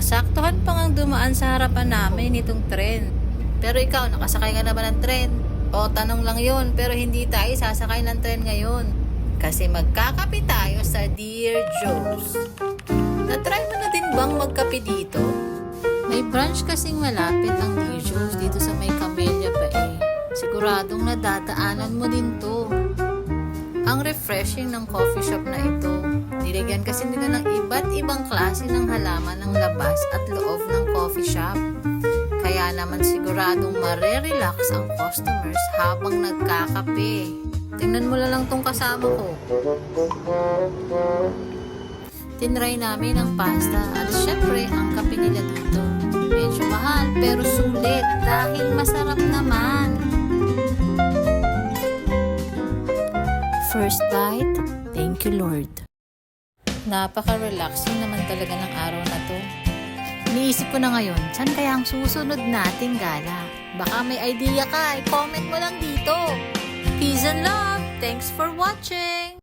Saktuhan pa ngang dumaan sa harapan namin itong tren. Pero ikaw, nakasakay ka na ba ng tren? O tanong lang yun, pero hindi tayo sasakay ng tren ngayon. Kasi magkakape tayo sa Dear Joe's. Na-try mo na din bang magkape dito? May branch kasing malapit ang Dear Joe's dito sa may Camellia pa eh. Siguradong nadadaanan mo din to. Ang refreshing ng coffee shop na ito. Nilagyan kasi nila ng iba't ibang klase ng halaman ng labas at loob ng coffee shop. Kaya naman siguradong marerelax ang customers habang nagkakape. Tingnan mo lang tong kasama ko. Tinry namin ang pasta at syempre ang kape nila dito. Medyo mahal pero sulit dahil masarap naman. First bite, thank you Lord. Napaka-relaxing naman talaga ng araw na to. Iniisip ko na ngayon, saan kaya ang susunod nating gala? Baka may idea ka, i-comment mo lang dito. Peace and love! Thanks for watching!